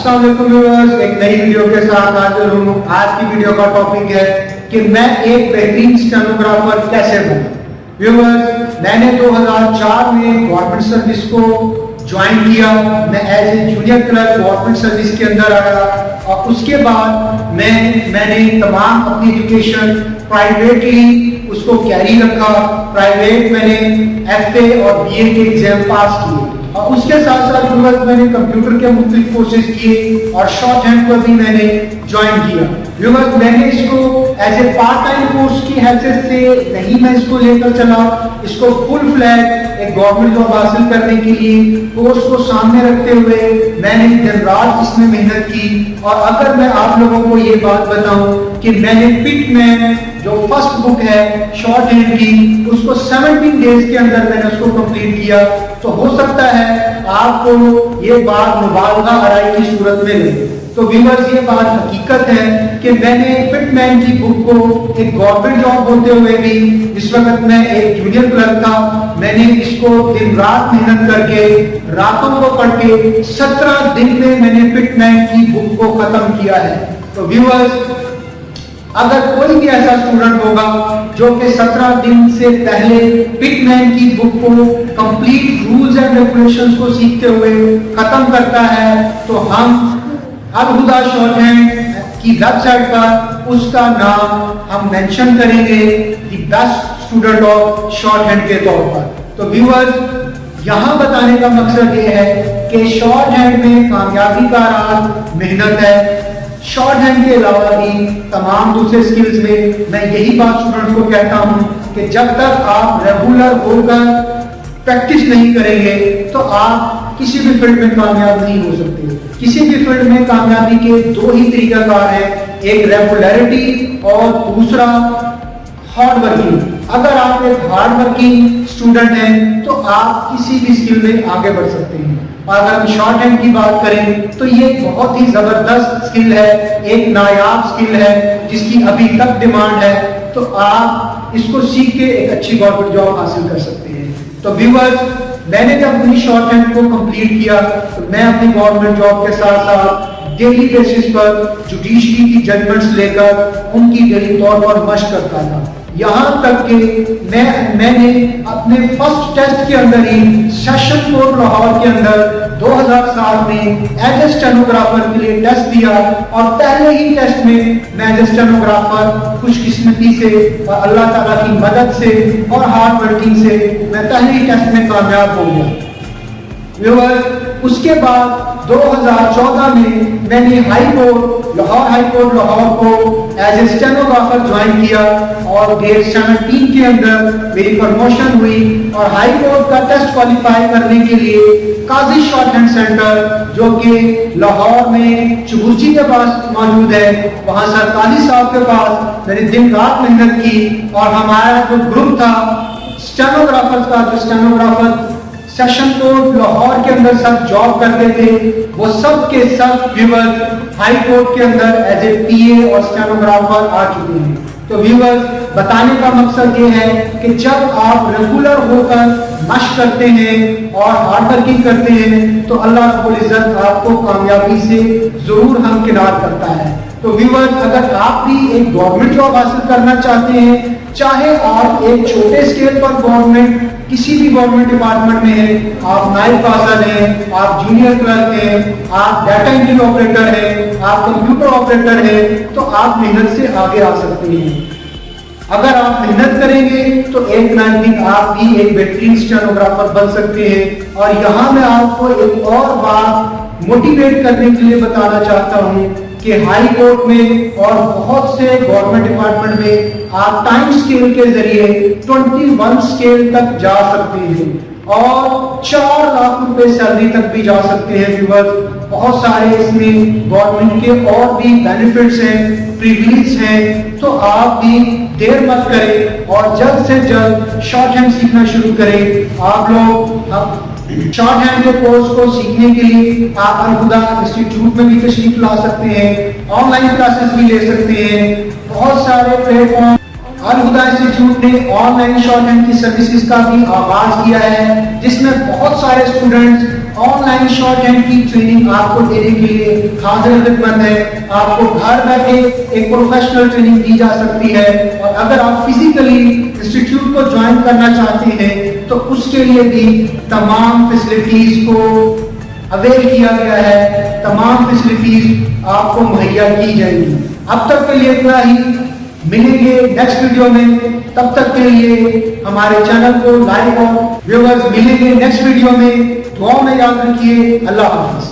السلام علیکم ویورز، ایک نئی ویڈیو کے ساتھ حاضر ہوں۔ آج کی ویڈیو کا ٹاپک ہے کہ میں ایک بہترین اسٹینوگرافر کیسے بنوں۔ ویورز، میں نے 2004 میں گورنمنٹ سروس کو جوائن کیا۔ میں as a junior clerk government service کے اندر آیا اور اس کے بعد میں نے تمام اپنی ایجوکیشن پرائیویٹلی اس کو کیری رکھا۔ پرائیویٹ میں نے ایف اے اور بی اے کے ایگزام پاس کیے اور اس کے ساتھ ساتھ میں نے کمپیوٹر کے مختلف کورسز کیے اور شارٹ ہینڈ کو بھی میں نے جوائن کیا۔ میں نے اس کو as a part time course کی حیثیت سے نہیں میں اس کو لے کر چلا، اس کو فل فلیج ایک گورنمنٹ جاب حاصل کرنے کے لیے کورس کو سامنے رکھتے ہوئے میں نے دن رات اس میں محنت کی۔ اور اگر میں آپ لوگوں کو یہ بات بتاؤں کہ میں نے پٹ مین جو فرسٹ بک ہے شارٹ ہینڈ کی، اس کو 17 ڈیز کے اندر میں نے اس کو کمپلیٹ کیا، تو ہو سکتا ہے آپ کو یہ بات مبالغہ آرائی کی صورت میں لے۔ تو ویورز، یہ بات حقیقت ہے کہ میں نے پٹ مین کی بک کو ایک گورنمنٹ جاب ہوتے ہوئے بھی، اس وقت میں ایک جونیئر کلرک تھا، میں نے اس کو دن رات محنت کر کے راتوں کو پڑھ کے 17 دن میں نے پٹ مین کی بک کو ختم کیا ہے۔ تو ویورز، اگر کوئی بھی ایسا اسٹوڈنٹ ہوگا جو کہ 17 دن سے پہلے پٹ مین کی بک کو کمپلیٹ رولز اینڈ ریگولیشنز کو سیکھتے ہوئے ختم کرتا ہے، تو ہم الہدا شارٹ ہینڈ کی ویب سائٹ پر اس کا نام ہم مینشن کریں گے the best student of short hand کے طور پر۔ تو ویورز، یہاں بتانے کا مقصد یہ ہے کہ شارٹ ہینڈ میں کامیابی کا راز محنت ہے۔ شارٹ ہینڈ کے علاوہ بھی تمام دوسرے سکلز میں یہی بات اسٹوڈنٹ کو کہتا ہوں کہ جب تک آپ ریگولر ہو کر پریکٹس نہیں کریں گے تو آپ کسی بھی فیلڈ میں کامیاب نہیں ہو سکتے۔ کسی بھی فیلڈ میں کامیابی کے دو ہی طریقہ کار ہیں، ایک ریگولیرٹی اور دوسرا ہارڈ ورکنگ۔ اگر آپ ایک ہارڈ ورکنگ اسٹوڈنٹ ہیں تو آپ کسی بھی اسکل میں آگے بڑھ سکتے ہیں۔ اور اگر ہم شارٹ ہینڈ کی بات کریں تو یہ بہت ہی زبردست اسکل ہے، ایک نایاب اسکل ہے جس کی ابھی تک ڈیمانڈ ہے، تو آپ اس کو سیکھ کے ایک اچھی گورنمنٹ جاب حاصل کر سکتے ہیں۔ تو ویورز، میں نے جب اپنی شارٹ ہینڈ کو کمپلیٹ کیا تو میں اپنی گورنمنٹ جاب کے ساتھ ساتھ ڈیلی بیسس پر جوڈیشری کی ججمنٹس لے کر ان کی ڈیلی طور پر مشق کرتا تھا، یہاں تک کہ میں نے اپنے فرسٹ ٹیسٹ کے اندر ہی سیشن کورٹ لاہور کے اندر 2007 میں ایز اے اسٹینوگرافر کے لیے ٹیسٹ دیا اور پہلے ہی ٹیسٹ میں ایز اے اسٹینوگرافر خوش قسمتی سے اور اللہ تعالیٰ کی مدد سے اور ہارڈ ورکنگ سے میں پہلے ہی ٹیسٹ میں کامیاب ہو گیا۔ اس کے بعد 2014 میں نے ہائی کورٹ لاہور کو ایز اے اسٹینوگرافر جوائن کیا اور گریڈ 17 کے اندر میری پروموشن ہوئی اور ہائی کورٹ کا ٹیسٹ کوالیفائی کرنے کے لیے قاضی شارٹ ہینڈ سینٹر جو کہ لاہور میں چبورچی کے پاس موجود ہے، وہاں سر قاضی صاحب کے پاس میں نے دن رات محنت کی اور ہمارا جو گروپ تھا اسٹینوگرافر کا، جو اسٹینوگرافر سیشن کورٹ لاہور کے اندر سب جاب کرتے تھے، وہ سب کے سب ویورز ہائی کورٹ کے اندر ایز اے پی اے اور اسٹینوگرافر آ چکے ہیں۔ تو ویورز، بتانے کا مقصد یہ ہے کہ جب آپ ریگولر ہو کر مشق کرتے ہیں اور ہارڈ ورکنگ کرتے ہیں تو اللہ رب العزت آپ کو کامیابی سے ضرور ہمکنار کرتا ہے۔ تو ویورز، اگر آپ بھی ایک گورنمنٹ جاب حاصل کرنا چاہتے ہیں، چاہے آپ ایک چھوٹے اسکیل پر گورنمنٹ کسی بھی گورنمنٹ ڈپارٹمنٹ میں ہیں، آپ نائب فاضل ہیں، آپ جونیئر کلرک ہیں، آپ ڈیٹا انٹری آپریٹر ہیں، آپ کمپیوٹر آپریٹر ہیں، تو آپ محنت سے آگے آ سکتے ہیں۔ اگر آپ محنت کریں گے تو ایک نہ ایک دن آپ بھی ایک بہترین اسٹینوگرافر بن سکتے ہیں۔ اور یہاں میں آپ کو ایک اور بات موٹیویٹ کرنے کے لیے بتانا چاہتا ہوں کہ ہائی کورٹ میں اور بہت سے گورنمنٹ ڈپارٹمنٹ میں آپ ٹائم اسکیل کے ذریعے 21 اسکیل تک جا سکتے ہیں اور 4 لاکھ روپے سیلری تک بھی جا سکتے ہیں۔ ویورز، بہت سارے اس میں گورنمنٹ کے اور بھی بینیفٹس ہیں، پریویلیج ہیں، تو آپ بھی دیر مت کریں اور جلد سے جلد شارٹ ہینڈ سیکھنا شروع کریں۔ آپ لوگ شارٹ ہینڈ کے کورس کو سیکھنے کے لیے آپ الہدا انسٹیٹیوٹ میں بھی تشریف لا سکتے ہیں، آن لائن کلاسز بھی لے سکتے ہیں۔ بہت سارے پلیٹ فارم الہدا انسٹیٹیوٹ نے آن لائن شارٹ ہینڈ کی سروسز کا بھی آغاز کیا ہے، جس میں بہت سارے students on line short hand کی ٹریننگ آپ کو دینے کے لیے حاضر خدمت ہے. آپ کو گھر بیٹھے ایک پروفیشنل ٹریننگ دی جا سکتی ہے, اور اگر آپ فزیکلی انسٹیٹیوٹ کو جوائن کرنا چاہتے ہیں تو اس کے لیے بھی تمام فیسلٹیز کو اویل کیا گیا ہے, تمام فیسلٹیز آپ کو مہیا کی جائیں گی. اب تک کے لیے اتنا ہی, ملیں گے نیکسٹ ویڈیو میں. تب تک کے لیے ہمارے چینل کو لائک اور ویورز ملیں گے نیکسٹ ویڈیو میں. دعاؤں میں یاد رکھیے. اللہ حافظ.